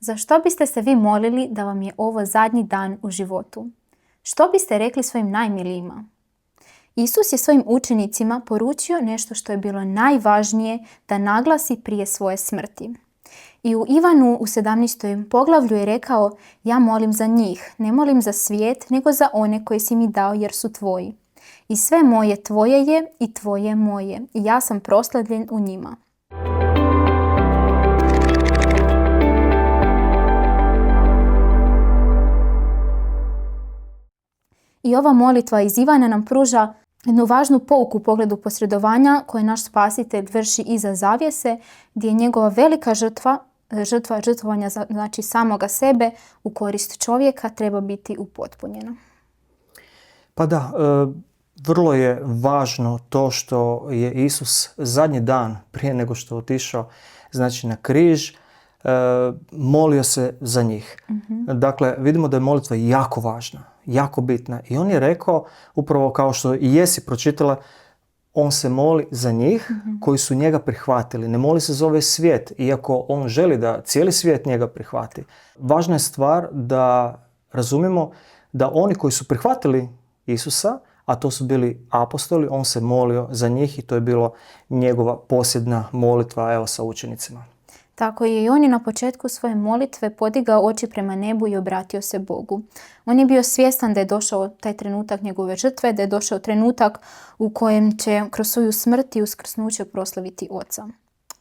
Za što biste se vi molili da vam je ovo zadnji dan u životu? Što biste rekli svojim najmilijima? Isus je svojim učenicima poručio nešto što je bilo najvažnije da naglasi prije svoje smrti. I u Ivanu u 17. poglavlju je rekao: ja molim za njih, ne molim za svijet, nego za one koje si mi dao jer su tvoji. I sve moje tvoje je i tvoje moje, i ja sam proslavljen u njima. I ova molitva iz Ivana nam pruža jednu važnu pouku u pogledu posredovanja koje naš spasitelj vrši iza zavjese, gdje je njegova velika žrtvovanja znači samoga sebe u korist čovjeka treba biti upotpunjena. Pa da, vrlo je važno to što je Isus zadnji dan prije nego što je otišao znači na križ, molio se za njih. Dakle, vidimo da je molitva jako važna, jako bitna. I on je rekao, upravo kao što i jesi pročitala, on se moli za njih koji su njega prihvatili. Ne moli se za ovaj svijet, iako on želi da cijeli svijet njega prihvati. Važna je stvar da razumijemo da oni koji su prihvatili Isusa, a to su bili apostoli, on se molio za njih i to je bilo njegova posljedna molitva, evo, sa učenicima. Tako je i on je na početku svoje molitve podigao oči prema nebu i obratio se Bogu. On je bio svjestan da je došao taj trenutak njegove žrtve, da je došao trenutak u kojem će kroz svoju smrt i uskrsnuće proslaviti Oca.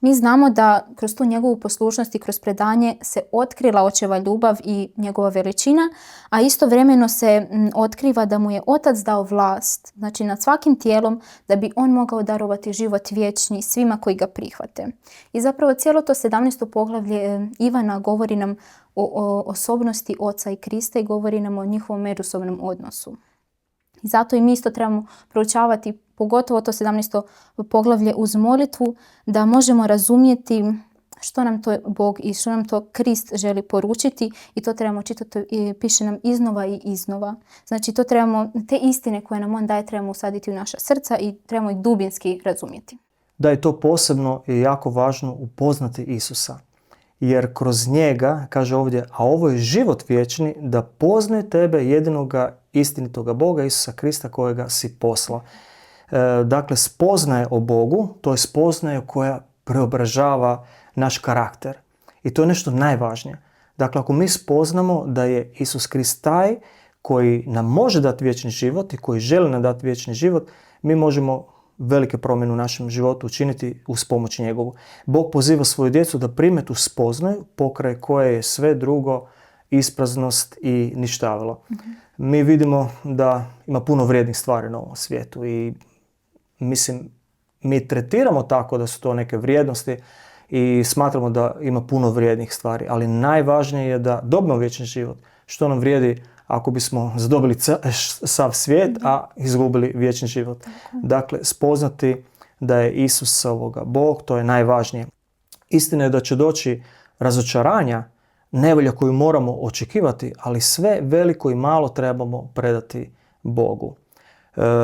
Mi znamo da kroz tu njegovu poslušnost i kroz predanje se otkrila Očeva ljubav i njegova veličina, a istovremeno se otkriva da mu je Otac dao vlast, znači nad svakim tijelom, da bi on mogao darovati život vječni svima koji ga prihvate. I zapravo cijelo to 17. poglavlje Ivana govori nam o osobnosti Oca i Krista i govori nam o njihovom međusobnom odnosu. I zato i mi isto trebamo proučavati pogotovo to 17. poglavlje uz molitvu, da možemo razumjeti što nam to Bog i što nam to Krist želi poručiti, i to trebamo čitati, piše nam iznova i iznova. Znači to trebamo, te istine koje nam on daje trebamo usaditi u naša srca i trebamo ih dubinski razumjeti. Da je to posebno i jako važno upoznati Isusa. Jer kroz njega, kaže ovdje, a ovo je život vječni, da poznaju tebe jedinoga istinitoga Boga, Isusa Krista kojega si poslao. Dakle, spoznaje o Bogu, to je spoznaje koja preobražava naš karakter. I to je nešto najvažnije. Dakle, ako mi spoznamo da je Isus Krist taj koji nam može dati vječni život i koji želi nam dati vječni život, mi možemo velike promjene u našem životu učiniti uz pomoć njegovu. Bog poziva svoju djecu da prime tu spoznaju pokraj koje je sve drugo ispraznost i ništavilo. Mi vidimo da ima puno vrijednih stvari na ovom svijetu i mislim, mi tretiramo tako da su to neke vrijednosti i smatramo da ima puno vrijednih stvari, ali najvažnije je da dobimo vječni život. Što nam vrijedi ako bismo zadobili sav svijet, a izgubili vječni život. Dakle, spoznati da je Isus Bog, to je najvažnije. Istina je da će doći razočaranja, nevolja koju moramo očekivati, ali sve veliko i malo trebamo predati Bogu.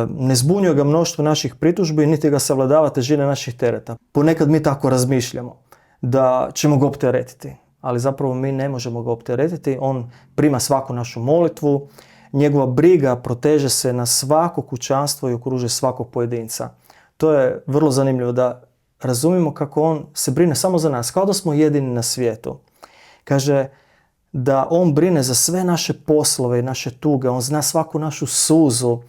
Ne zbunjuje ga mnoštvo naših pritužbi, niti ga savladava težina naših tereta. Ponekad mi tako razmišljamo da ćemo ga opteretiti, ali zapravo mi ne možemo ga opteretiti. On prima svaku našu molitvu, njegova briga proteže se na svako kućanstvo i okružuje svakog pojedinca. To je vrlo zanimljivo da razumimo kako on se brine samo za nas, kao da smo jedini na svijetu. Kaže da on brine za sve naše poslove i naše tuge, on zna svaku našu suzu.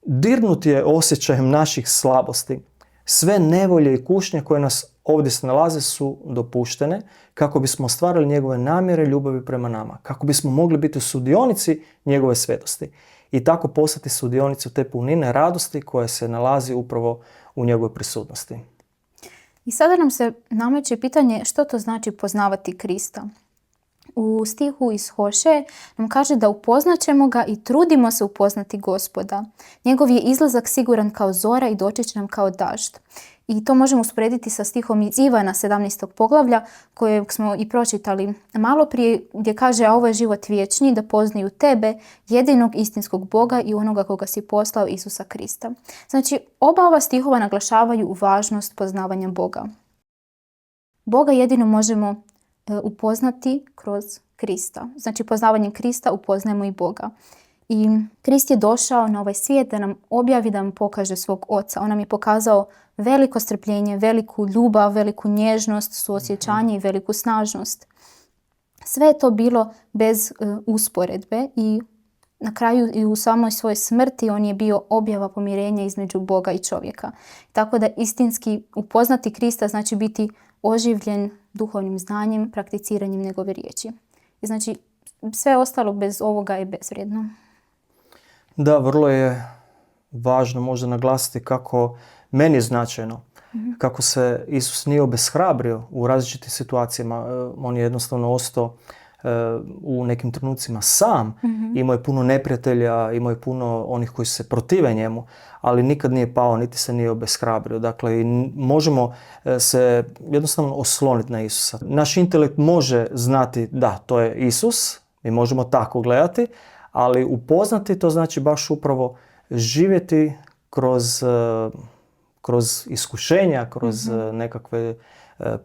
Dirnut je osjećajem naših slabosti. Sve nevolje i kušnje koje nas ovdje snalaze su dopuštene kako bismo ostvarili njegove namjere ljubavi prema nama, kako bismo mogli biti sudionici njegove svetosti i tako postati sudionici te punine radosti koja se nalazi upravo u njegovoj prisutnosti. I sada nam se nameće pitanje što to znači poznavati Krista. U stihu iz Hoše nam kaže da upoznat ćemo ga i trudimo se upoznati Gospoda. Njegov je izlazak siguran kao zora i doći će nam kao dažd. I to možemo usporediti sa stihom iz Ivana 17. poglavlja kojeg smo i pročitali malo prije, gdje kaže: a ovo je život vječni, da poznaju tebe, jedinog istinskog Boga i onoga koga si poslao, Isusa Krista. Znači, oba ova stihova naglašavaju važnost poznavanja Boga. Boga jedino možemo upoznati kroz Krista. Znači poznavanjem Krista upoznajemo i Boga. I Krist je došao na ovaj svijet da nam objavi, da nam pokaže svog Oca. On nam je pokazao veliko strpljenje, veliku ljubav, veliku nježnost, suosjećanje i veliku snažnost. Sve je to bilo bez usporedbe i na kraju i u samoj svojoj smrti on je bio objava pomirenja između Boga i čovjeka. Tako da istinski upoznati Krista znači biti oživljen duhovnim znanjem, prakticiranjem njegove riječi. I znači sve ostalo bez ovoga je bezvrijedno. Da, vrlo je važno možda naglasiti kako meni je značajno, kako se Isus nije obeshrabrio u različitim situacijama. On je jednostavno ostao u nekim trenucima sam. Imao je puno neprijatelja, imao je puno onih koji se protive njemu, ali nikad nije pao, niti se nije obeshrabrio. Dakle, možemo se jednostavno osloniti na Isusa. Naš intelekt može znati da, to je Isus, mi možemo tako gledati, ali upoznati to znači baš upravo živjeti kroz iskušenja, kroz nekakve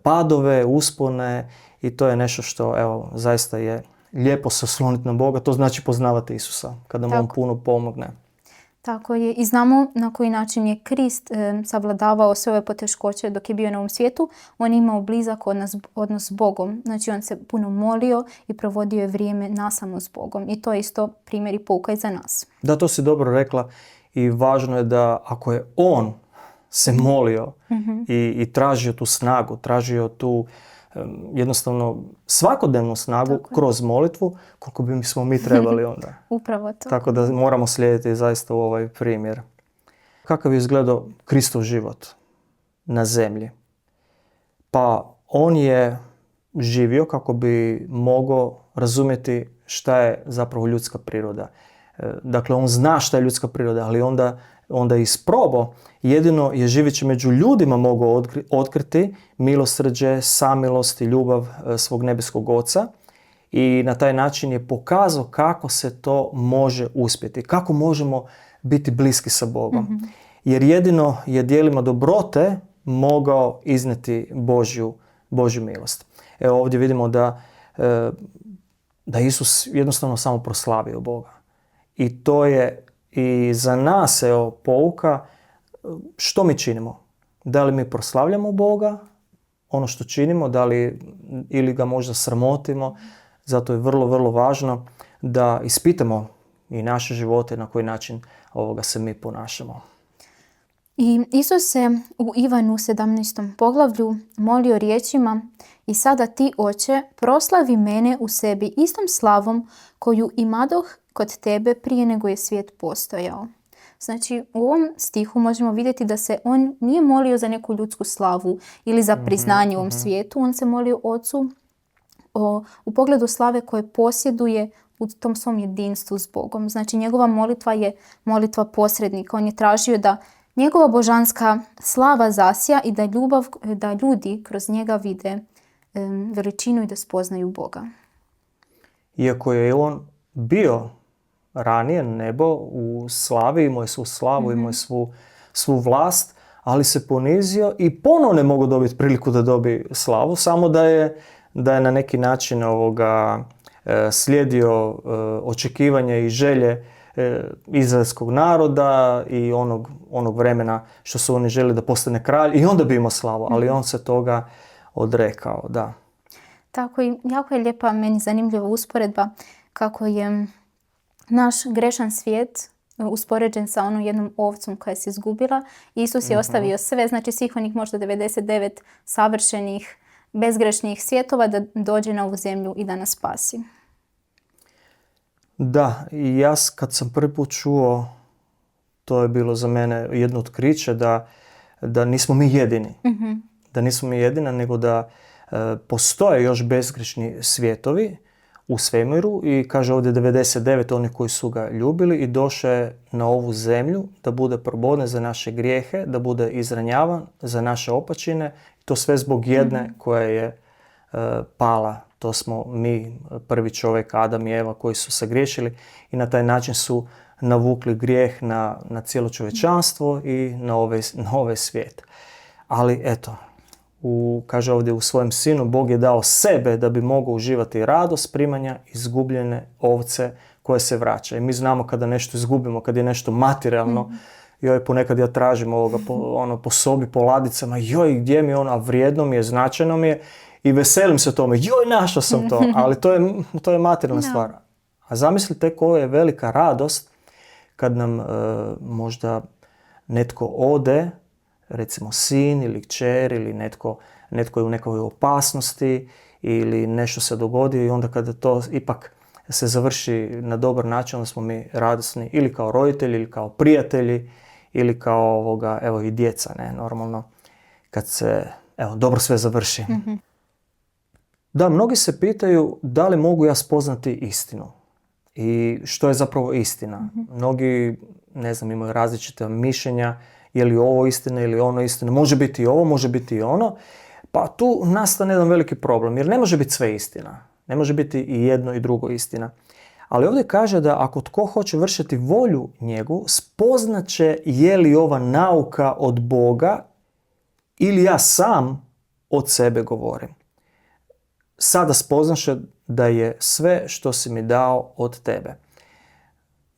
padove, uspone i to je nešto što evo, zaista je lijepo se osloniti na Boga. To znači poznavati Isusa kada nam on puno pomogne. Tako je. I znamo na koji način je Krist savladavao sve ove poteškoće dok je bio na ovom svijetu. On je imao blizak odnos s Bogom. Znači on se puno molio i provodio je vrijeme nasamo s Bogom. I to je isto primjer i pouka i za nas. Da, to si dobro rekla i važno je da ako je on se molio i tražio tu snagu, tražio tu jednostavno svakodnevnu snagu kroz molitvu, koliko bi smo mi trebali onda. Upravo to. Tako da moramo slijediti zaista u ovaj primjer. Kakav je izgledao Kristov život na zemlji? Pa on je živio kako bi mogao razumjeti šta je zapravo ljudska priroda. Dakle, on zna šta je ljudska priroda, ali onda je isprobao. Jedino je živeći među ljudima mogao otkriti milosrđe, samilost i ljubav svog nebeskog Oca i na taj način je pokazao kako se to može uspjeti, kako možemo biti bliski sa Bogom. Jer jedino je djelima dobrote mogao iznijeti Božju milost. Evo ovdje vidimo da Isus jednostavno samo proslavio Boga. I to je i za nas pouka što mi činimo. Da li mi proslavljamo Boga, ono što činimo, ili ga možda sramotimo. Zato je vrlo, vrlo važno da ispitamo i naše živote na koji način se mi ponašamo. I Isus se u Ivanu 17. poglavlju molio riječima: "I sada ti, Oče, proslavi mene u sebi istom slavom koju imadoh kod tebe prije nego je svijet postojao." Znači, u ovom stihu možemo vidjeti da se on nije molio za neku ljudsku slavu ili za priznanje u ovom svijetu. On se molio Ocu u pogledu slave koje posjeduje u tom svom jedinstvu s Bogom. Znači, njegova molitva je molitva posrednika. On je tražio da njegova božanska slava zasja i da ljudi kroz njega vide veličinu i da spoznaju Boga. Iako je on bio ranije nebo u slavi, imao je svu slavu, imao je svu vlast, ali se ponizio i ponovno ne mogu dobiti priliku da dobi slavu, samo da je na neki način slijedio očekivanja i želje izraelskog naroda i onog vremena što su oni želi da postane kralj i onda bi imao slavu, ali on se toga odrekao, da. Tako i jako je lijepa, meni zanimljiva usporedba kako je naš grešan svijet uspoređen sa onom jednom ovcom koja se izgubila. Isus je ostavio sve, znači svih onih možda 99 savršenih, bezgrešnih svjetova da dođe na ovu zemlju i da nas spasi. Da, i ja kad sam prvi put čuo, to je bilo za mene jedno otkriće da nismo mi jedini. Da nismo mi jedina, nego da postoje još bezgrešni svjetovi u svemiru i kaže ovdje 99 oni koji su ga ljubili i došao je na ovu zemlju da bude proboden za naše grijehe, da bude izranjavan za naše opačine. To sve zbog jedne koja je pala. To smo mi, prvi čovjek, Adam i Eva, koji su sagriješili i na taj način su navukli grijeh na cijelo čovječanstvo i na ovaj svijet. Ali eto, kaže ovdje u svojem sinu, Bog je dao sebe da bi mogao uživati radost primanja izgubljene ovce koje se vraća. I mi znamo kada nešto izgubimo, kad je nešto materijalno, joj, ponekad ja tražim ovoga po sobi, po ladicama, joj, gdje mi je ono, a vrijedno mi je, značajno mi je i veselim se tome, joj, našao sam to, ali to je materijalna stvar. A zamislite koja je velika radost kad nam možda netko ode, recimo sin ili kćer ili netko je u nekoj opasnosti ili nešto se dogodi i onda kada to ipak se završi na dobar način, onda smo mi radosni ili kao roditelji ili kao prijatelji ili kao evo i djeca, ne, normalno, kad se dobro sve završi. Da, mnogi se pitaju da li mogu ja spoznati istinu i što je zapravo istina. Mnogi, ne znam, imaju različita mišljenja, je li ovo istina ili ono istina, može biti i ovo, može biti i ono. Pa tu nastane jedan veliki problem, jer ne može biti sve istina. Ne može biti i jedno i drugo istina. Ali ovdje kaže da ako tko hoće vršiti volju njegu, spoznaće je li ova nauka od Boga ili ja sam od sebe govorim. Sada spoznaše da je sve što si mi dao od tebe.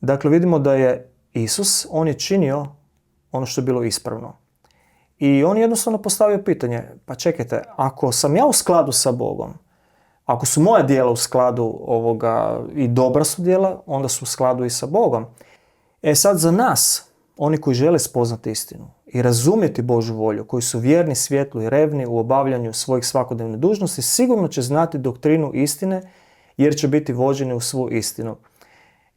Dakle, vidimo da je Isus, on je činio ono što je bilo ispravno. I on jednostavno postavio pitanje, pa čekajte, ako sam ja u skladu sa Bogom, ako su moja djela u skladu i dobra su djela, onda su u skladu i sa Bogom. Sad za nas, oni koji žele spoznati istinu i razumjeti Božju volju, koji su vjerni, svjetlu i revni u obavljanju svojih svakodnevne dužnosti, sigurno će znati doktrinu istine jer će biti vođeni u svu istinu.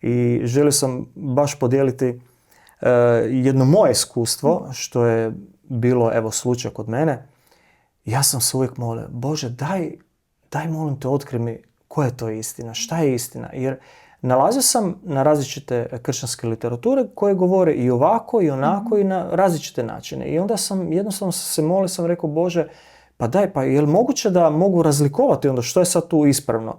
I želio sam baš podijeliti jedno moje iskustvo, što je bilo slučaj kod mene. Ja sam se uvijek molio, Bože, daj molim te, otkri mi koja je to istina, šta je istina. Jer nalazio sam na različite kršćanske literature koje govore i ovako i onako i na različite načine. I onda sam jednostavno se molio, sam rekao, Bože, pa je li moguće da mogu razlikovati onda što je sad tu ispravno?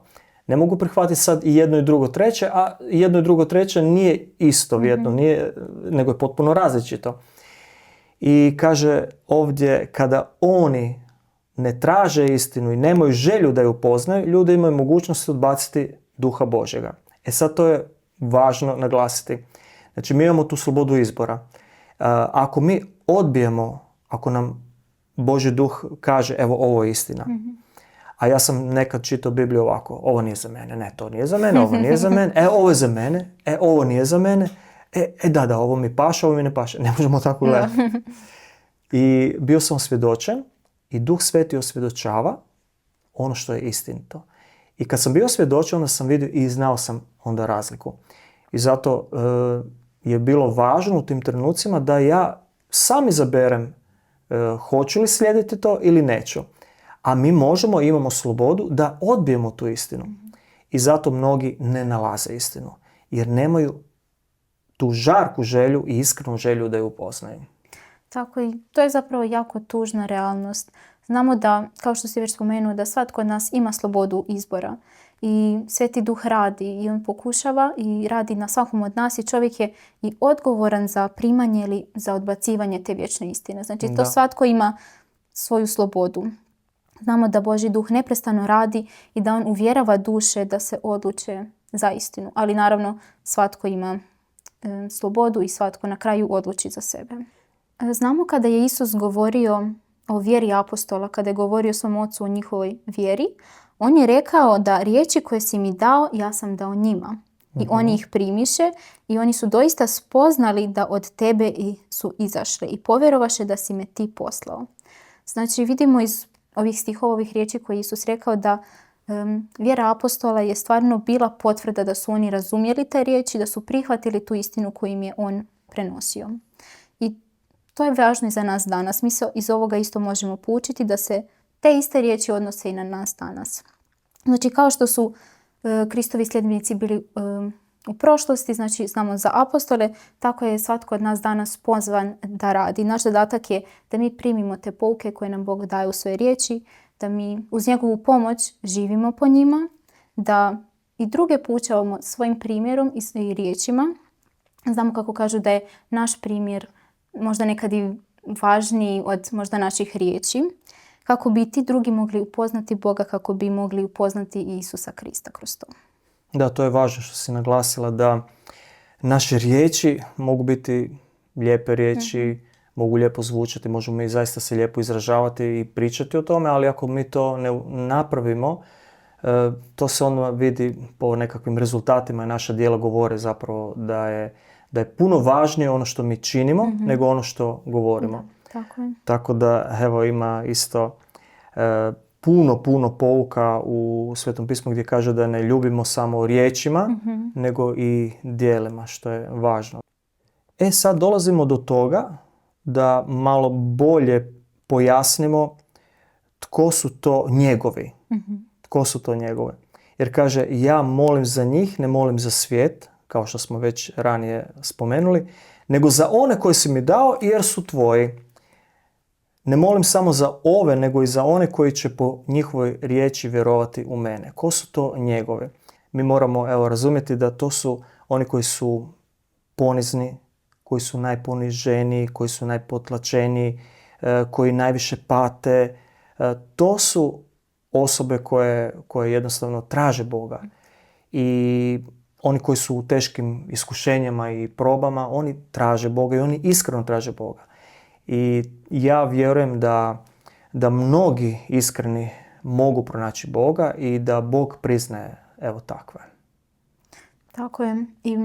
Ne mogu prihvatiti sad i jedno i drugo treće, a jedno i drugo treće nije istovjetno, nego je potpuno različito. I kaže ovdje, kada oni ne traže istinu i nemaju želju da ju upoznaju, ljudi imaju mogućnost odbaciti Duha Božjega. Sad to je važno naglasiti. Znači, mi imamo tu slobodu izbora. Ako mi odbijemo, ako nam Božji Duh kaže, evo, ovo je istina, a ja sam nekad čitao Bibliju ovako, ovo nije za mene, ne, to nije za mene, ovo nije za mene, ovo je za mene, ovo nije za mene, da, ovo mi paše, ovo mi ne paše. Ne možemo tako gledati. I bio sam osvjedočen i Duh Sveti osvjedočava ono što je istinito. I kad sam bio osvjedočen, onda sam vidio i znao sam onda razliku. I zato je bilo važno u tim trenucima da ja sam izaberem hoću li slijediti to ili neću. A mi imamo slobodu da odbijemo tu istinu. I zato mnogi ne nalaze istinu. Jer nemaju tu žarku želju i iskrenu želju da ju upoznaju. Tako i to je zapravo jako tužna realnost. Znamo da, kao što si već spomenuo, da svatko od nas ima slobodu izbora. I Sveti Duh radi i on pokušava i radi na svakom od nas i čovjek je i odgovoran za primanje ili za odbacivanje te vječne istine. Znači to svatko ima svoju slobodu. Znamo da Božji Duh neprestano radi i da on uvjerava duše da se odluče za istinu. Ali naravno svatko ima slobodu i svatko na kraju odluči za sebe. Znamo kada je Isus govorio o vjeri apostola, kada je govorio svom ocu o njihovoj vjeri, on je rekao da riječi koje si mi dao, ja sam dao njima. I oni ih primiše i oni su doista spoznali da od tebe su izašle i povjerovaše da si me ti poslao. Znači vidimo iz ovih stihova, ovih riječi koje je Isus rekao da vjera apostola je stvarno bila potvrda da su oni razumjeli te riječi, da su prihvatili tu istinu koju im je on prenosio. I to je važno i za nas danas. Mi se iz ovoga isto možemo poučiti da se te iste riječi odnose i na nas danas. Znači kao što su Kristovi sljedbenici bili u prošlosti, znači znamo za apostole, tako je svatko od nas danas pozvan da radi. Naš zadatak je da mi primimo te pouke koje nam Bog daje u svoje riječi, da mi uz njegovu pomoć živimo po njima, da i druge poučavamo svojim primjerom i riječima. Znamo kako kažu da je naš primjer možda nekad i važniji od možda naših riječi. kako bi i ti drugi mogli upoznati Boga, kako bi mogli upoznati i Isusa Krista kroz to. Da, to je važno što si naglasila, da naše riječi mogu biti lijepe riječi, mogu lijepo zvučati, možemo mi zaista se lijepo izražavati i pričati o tome, ali ako mi to ne napravimo, to se onda vidi po nekakvim rezultatima i naša djela govore zapravo da je puno važnije ono što mi činimo nego ono što govorimo. Da, tako je. Tako da, evo, ima isto puno pouka u Svetom pismu gdje kaže da ne ljubimo samo riječima, nego i djelima, što je važno. Sad dolazimo do toga da malo bolje pojasnimo tko su to njegovi. Tko su to njegove. Jer kaže, ja molim za njih, ne molim za svijet, kao što smo već ranije spomenuli, nego za one koje si mi dao jer su tvoji. Ne molim samo za ove, nego i za one koji će po njihovoj riječi vjerovati u mene. Ko su to njegove? Mi moramo razumjeti da to su oni koji su ponizni, koji su najponiženiji, koji su najpotlačeniji, koji najviše pate. To su osobe koje jednostavno traže Boga. I oni koji su u teškim iskušenjima i probama, oni traže Boga i oni iskreno traže Boga. I ja vjerujem da mnogi iskreni mogu pronaći Boga i da Bog priznaje takve. Tako je. I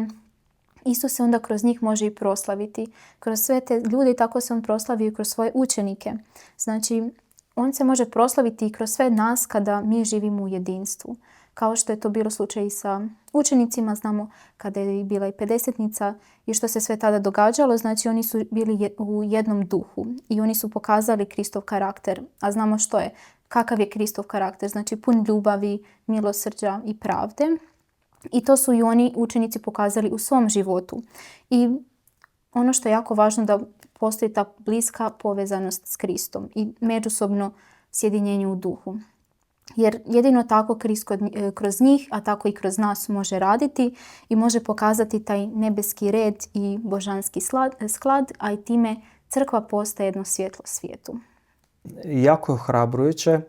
Isus se onda kroz njih može i proslaviti. Kroz sve te ljude i tako se on proslavio kroz svoje učenike. Znači, on se može proslaviti i kroz sve nas kada mi živimo u jedinstvu. Kao što je to bilo slučaj i sa učenicima, znamo kada je bila i pedesetnica i što se sve tada događalo, znači oni su bili u jednom duhu i oni su pokazali Kristov karakter, a znamo što je, kakav je Kristov karakter, znači pun ljubavi, milosrđa i pravde. I to su i oni učenici pokazali u svom životu. I ono što je jako važno da postoji ta bliska povezanost s Kristom i međusobno sjedinjenje u duhu. Jer jedino tako Krist kroz njih, a tako i kroz nas može raditi i može pokazati taj nebeski red i božanski sklad, a i time crkva postaje jedno svjetlo svijetu. Jako je ohrabrujuće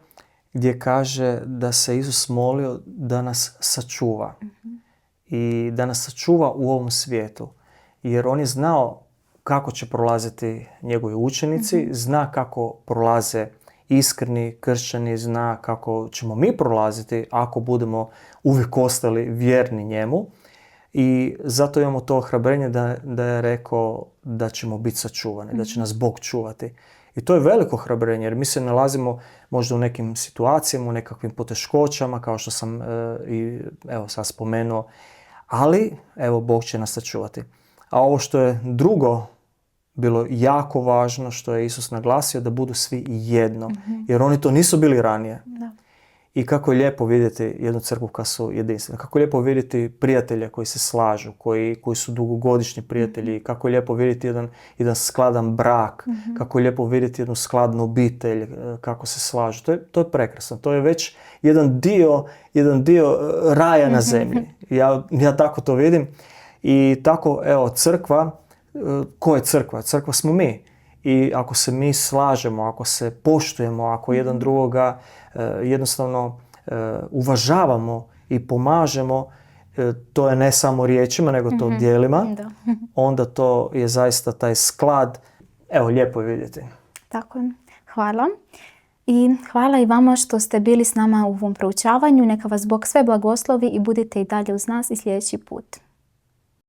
gdje kaže da se Isus molio da nas sačuva. I da nas sačuva u ovom svijetu. Jer on je znao kako će prolaziti njegovi učenici, zna kako prolaze iskreni kršćani, zna kako ćemo mi prolaziti ako budemo uvijek ostali vjerni njemu. I zato imamo to ohrabrenje da je rekao da ćemo biti sačuvani, da će nas Bog čuvati. I to je veliko ohrabrenje jer mi se nalazimo možda u nekim situacijama, u nekakvim poteškoćama, kao što sam sad spomenuo. Ali, Bog će nas sačuvati. A ovo što je drugo bilo jako važno, što je Isus naglasio, da budu svi jedno. Jer oni to nisu bili ranije. Da. I kako je lijepo vidjeti jednu crkvu kad su jedinstveni. Kako je lijepo vidjeti prijatelje koji se slažu, koji su dugogodišnji prijatelji. Kako je lijepo vidjeti jedan skladan brak. Kako je lijepo vidjeti jednu skladnu obitelj, kako se slažu. To je prekrasno. To je već jedan dio raja na zemlji. Ja tako to vidim. I tako, crkva, ko je crkva? Crkva smo mi. I ako se mi slažemo, ako se poštujemo, ako jedan drugoga jednostavno uvažavamo i pomažemo, to je ne samo riječima, nego to djelima, onda to je zaista taj sklad. Lijepo je vidjeti. Tako je. Hvala. I hvala i vama što ste bili s nama u ovom proučavanju. Neka vas Bog sve blagoslovi i budite i dalje uz nas i sljedeći put.